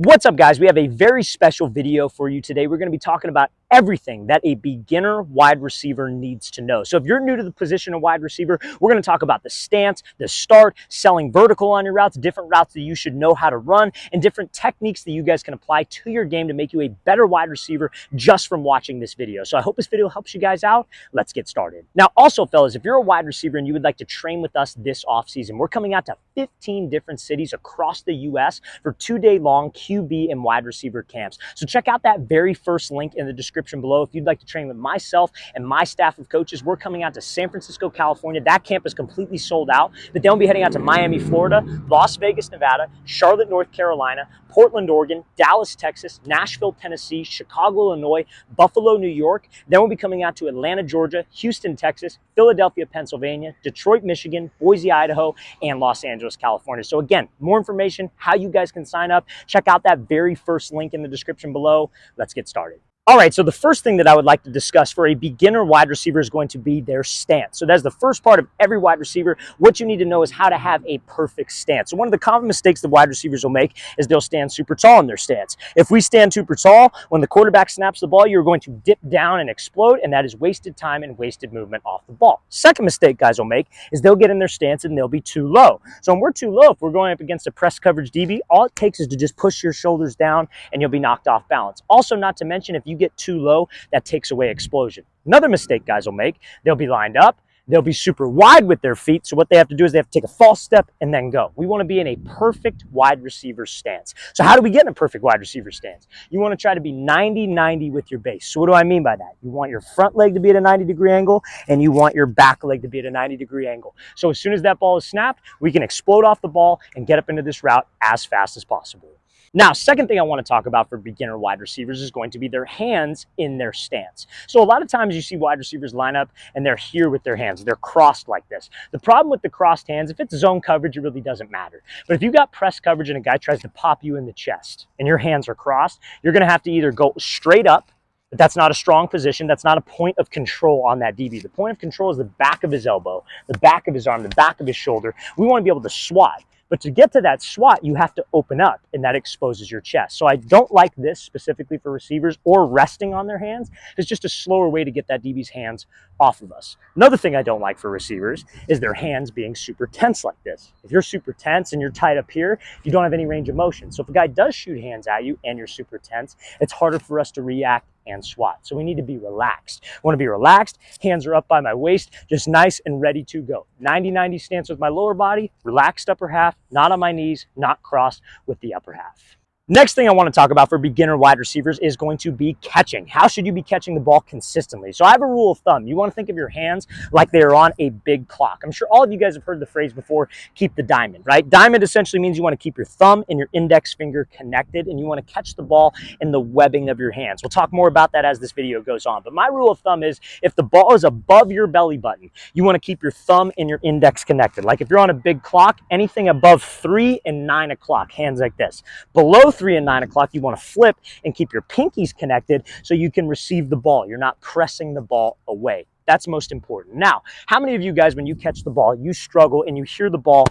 What's up, guys? We have a very special video for you today. We're going to be talking about everything that a beginner wide receiver needs to know. So if you're new to the position of wide receiver, we're going to talk about the stance, the start, selling vertical on your routes, different routes that you should know how to run, and different techniques that you guys can apply to your game to make you a better wide receiver just from watching this video. So I hope this video helps you guys out. Let's get started. Now, also, fellas, if you're a wide receiver and you would like to train with us this offseason, we're coming out to 15 different cities across the U.S. for 2-day long QB and wide receiver camps. So check out that very first link in the description below if you'd like to train with myself and my staff of coaches. We're coming out to San Francisco, California. That camp is completely sold out, but then we'll be heading out to Miami, Florida, Las Vegas, Nevada, Charlotte, North Carolina, Portland, Oregon, Dallas, Texas, Nashville, Tennessee, Chicago, Illinois, Buffalo, New York. Then we'll be coming out to Atlanta, Georgia, Houston, Texas, Philadelphia, Pennsylvania, Detroit, Michigan, Boise, Idaho, and Los Angeles, California. So again, more information, how you guys can sign up, check out that very first link in the description below. Let's get started. All right, so the first thing that I would like to discuss for a beginner wide receiver is going to be their stance. So that's the first part of every wide receiver. What you need to know is how to have a perfect stance. So one of the common mistakes that wide receivers will make is they'll stand super tall in their stance. If we stand super tall, when the quarterback snaps the ball, you're going to dip down and explode, and that is wasted time and wasted movement off the ball. Second mistake guys will make is they'll get in their stance and they'll be too low. So when we're too low, if we're going up against a press coverage DB, all it takes is to just push your shoulders down and you'll be knocked off balance. Also, not to mention, if you get too low, that takes away explosion. Another mistake guys will make, they'll be lined up, they'll be super wide with their feet, so what they have to do is they have to take a false step and then go. We want to be in a perfect wide receiver stance. So how do we get in a perfect wide receiver stance? You want to try to be 90-90 with your base. So what do I mean by that? You want your front leg to be at a 90-degree angle, and you want your back leg to be at a 90-degree angle. So as soon as that ball is snapped, we can explode off the ball and get up into this route as fast as possible. Now, second thing I want to talk about for beginner wide receivers is going to be their hands in their stance. So a lot of times you see wide receivers line up and they're here with their hands. They're crossed like this. The problem with the crossed hands, if it's zone coverage, it really doesn't matter. But if you got press coverage and a guy tries to pop you in the chest and your hands are crossed, you're going to have to either go straight up, but that's not a strong position. That's not a point of control on that DB. The point of control is the back of his elbow, the back of his arm, the back of his shoulder. We want to be able to swat. But to get to that swat, you have to open up, and that exposes your chest. So I don't like this specifically for receivers or resting on their hands. It's just a slower way to get that DB's hands off of us. Another thing I don't like for receivers is their hands being super tense like this. If you're super tense and you're tied up here, you don't have any range of motion. So if a guy does shoot hands at you and you're super tense, it's harder for us to react and swat. So we need to be relaxed. I want to be relaxed. Hands are up by my waist, just nice and ready to go. 90-90 stance with my lower body, relaxed upper half, not on my knees, not crossed with the upper half. Next thing I want to talk about for beginner wide receivers is going to be catching. How should you be catching the ball consistently? So I have a rule of thumb. You want to think of your hands like they are on a big clock. I'm sure all of you guys have heard the phrase before, keep the diamond, right? Diamond essentially means you want to keep your thumb and your index finger connected, and you want to catch the ball in the webbing of your hands. We'll talk more about that as this video goes on. But my rule of thumb is if the ball is above your belly button, you want to keep your thumb and your index connected. Like if you're on a big clock, anything above 3 and 9 o'clock, hands like this. Below 3 and 9 o'clock, you want to flip and keep your pinkies connected so you can receive the ball. You're not pressing the ball away. That's most important. Now, how many of you guys, when you catch the ball, you struggle and you hear the ball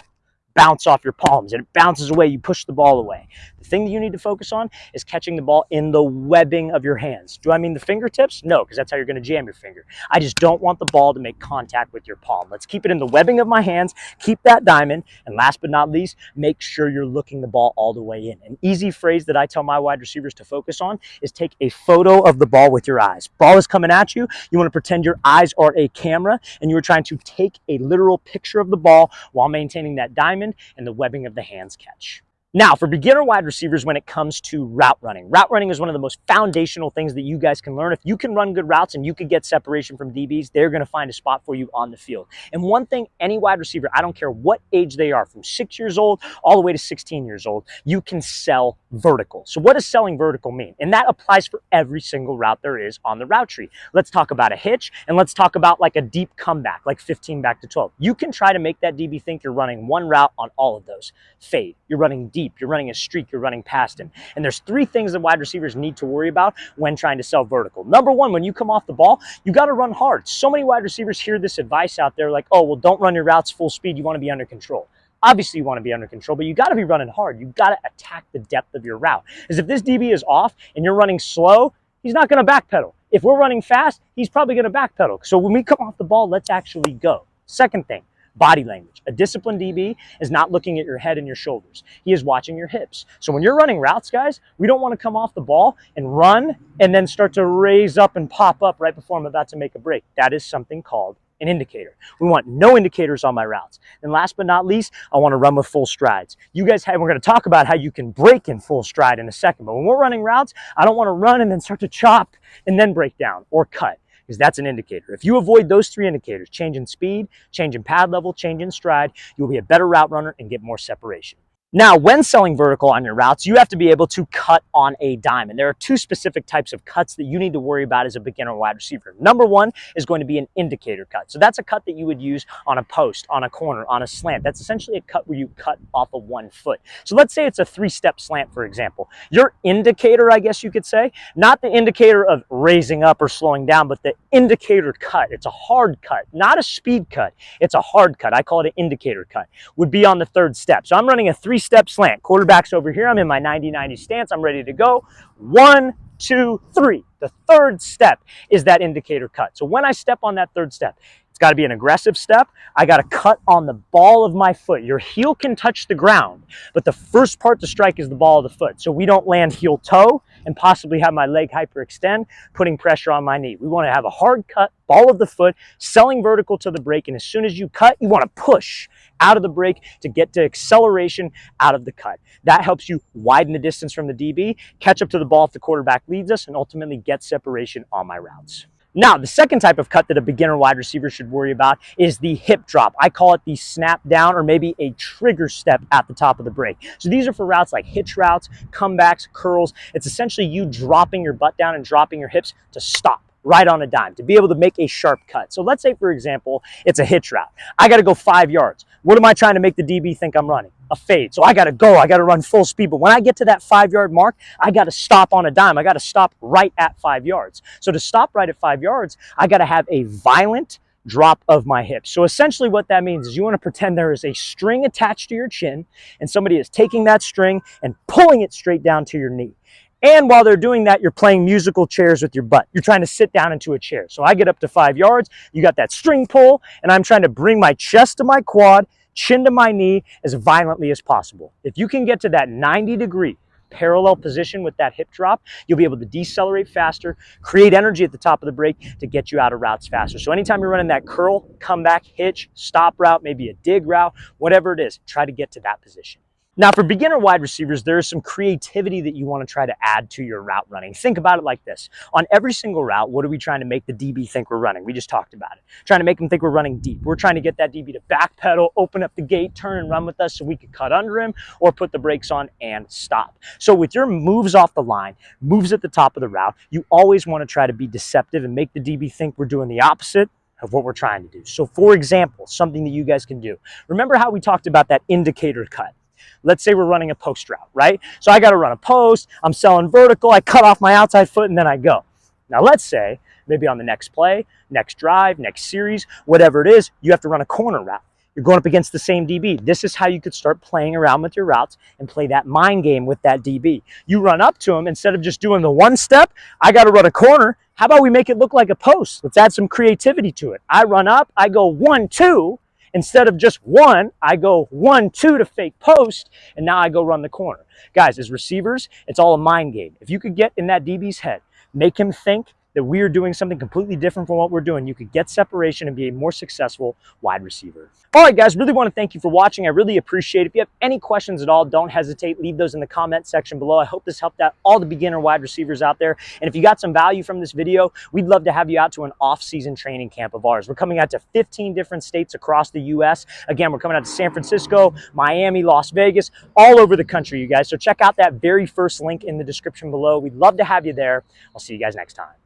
bounce off your palms and it bounces away, you push the ball away? The thing that you need to focus on is catching the ball in the webbing of your hands. Do I mean the fingertips? No, because that's how you're going to jam your finger. I just don't want the ball to make contact with your palm. Let's keep it in the webbing of my hands, keep that diamond, and last but not least, make sure you're looking the ball all the way in. An easy phrase that I tell my wide receivers to focus on is take a photo of the ball with your eyes. Ball is coming at you. You want to pretend your eyes are a camera and you are trying to take a literal picture of the ball while maintaining that diamond and the webbing of the hands catch. Now, for beginner wide receivers, when it comes to route running is one of the most foundational things that you guys can learn. If you can run good routes and you can get separation from DBs, they're going to find a spot for you on the field. And one thing, any wide receiver, I don't care what age they are, from 6 years old all the way to 16 years old, you can sell vertical. So what does selling vertical mean? And that applies for every single route there is on the route tree. Let's talk about a hitch, and let's talk about like a deep comeback, like 15 back to 12. You can try to make that DB think you're running one route on all of those. Fade, you're running deep, you're running a streak, you're running past him. And there's 3 things that wide receivers need to worry about when trying to sell vertical. Number 1, when you come off the ball, you got to run hard. So many wide receivers hear this advice out there like, oh, well, don't run your routes full speed. You want to be under control. Obviously you want to be under control, but you got to be running hard. You got to attack the depth of your route. Because if this DB is off and you're running slow, he's not going to backpedal. If we're running fast, he's probably going to backpedal. So when we come off the ball, let's actually go. Second thing, body language. A disciplined DB is not looking at your head and your shoulders. He is watching your hips. So when you're running routes, guys, we don't want to come off the ball and run and then start to raise up and pop up right before I'm about to make a break. That is something called an indicator. We want no indicators on my routes. And last but not least, I want to run with full strides. You guys we're going to talk about how you can break in full stride in a second, but when we're running routes, I don't want to run and then start to chop and then break down or cut, because that's an indicator. If you avoid those three indicators, change in speed, change in pad level, change in stride, you'll be a better route runner and get more separation. Now, when selling vertical on your routes, you have to be able to cut on a dime. And there are two specific types of cuts that you need to worry about as a beginner wide receiver. Number one is going to be an indicator cut. So that's a cut that you would use on a post, on a corner, on a slant. That's essentially a cut where you cut off of 1 foot. So let's say it's a 3-step slant, for example. Your indicator, I guess you could say, not the indicator of raising up or slowing down, but the indicator cut. It's a hard cut, not a speed cut. It's a hard cut. I call it an indicator cut. Would be on the 3rd step. So I'm running a 3-step slant. Quarterback's over here. I'm in my 90-90 stance. I'm ready to go. 1, 2, 3. The 3rd step is that indicator cut. So when I step on that 3rd step, it's got to be an aggressive step. I got to cut on the ball of my foot. Your heel can touch the ground, but the first part to strike is the ball of the foot. So we don't land heel toe and possibly have my leg hyperextend, putting pressure on my knee. We want to have a hard cut, ball of the foot, selling vertical to the break. And as soon as you cut, you want to push out of the break to get to acceleration out of the cut. That helps you widen the distance from the DB, catch up to the ball if the quarterback leads us, and ultimately get separation on my routes. Now, the second type of cut that a beginner wide receiver should worry about is the hip drop. I call it the snap down, or maybe a trigger step at the top of the break. So these are for routes like hitch routes, comebacks, curls. It's essentially you dropping your butt down and dropping your hips to stop right on a dime, to be able to make a sharp cut. So let's say, for example, it's a hitch route. I got to go 5 yards. What am I trying to make the DB think I'm running? A fade. So I got to go. I got to run full speed. But when I get to that 5-yard mark, I got to stop on a dime. I got to stop right at 5 yards. So to stop right at 5 yards, I got to have a violent drop of my hips. So essentially what that means is you want to pretend there is a string attached to your chin and somebody is taking that string and pulling it straight down to your knee. And while they're doing that, you're playing musical chairs with your butt. You're trying to sit down into a chair. So I get up to 5 yards, you got that string pull, and I'm trying to bring my chest to my quad, chin to my knee as violently as possible. If you can get to that 90-degree parallel position with that hip drop, you'll be able to decelerate faster, create energy at the top of the break to get you out of routes faster. So anytime you're running that curl, comeback, hitch, stop route, maybe a dig route, whatever it is, try to get to that position. Now, for beginner wide receivers, there is some creativity that you want to try to add to your route running. Think about it like this. On every single route, what are we trying to make the DB think we're running? We just talked about it. Trying to make them think we're running deep. We're trying to get that DB to backpedal, open up the gate, turn and run with us so we could cut under him or put the brakes on and stop. So with your moves off the line, moves at the top of the route, you always want to try to be deceptive and make the DB think we're doing the opposite of what we're trying to do. So for example, something that you guys can do. Remember how we talked about that indicator cut? Let's say we're running a post route, right? So I got to run a post, I'm selling vertical, I cut off my outside foot and then I go. Now let's say maybe on the next play, next drive, next series, whatever it is, you have to run a corner route. You're going up against the same DB. This is how you could start playing around with your routes and play that mind game with that DB. You run up to him, instead of just doing the 1 step, I got to run a corner. How about we make it look like a post? Let's add some creativity to it. I run up, I go 1, 2. Instead of just 1, I go 1, 2 to fake post, and now I go run the corner. Guys, as receivers, it's all a mind game. If you could get in that DB's head, make him think that we are doing something completely different from what we're doing, you could get separation and be a more successful wide receiver. All right, guys, really want to thank you for watching. I really appreciate it. If you have any questions at all, don't hesitate. Leave those in the comment section below. I hope this helped out all the beginner wide receivers out there. And if you got some value from this video, we'd love to have you out to an off-season training camp of ours. We're coming out to 15 different states across the U.S. Again, we're coming out to San Francisco, Miami, Las Vegas, all over the country, you guys. So check out that very first link in the description below. We'd love to have you there. I'll see you guys next time.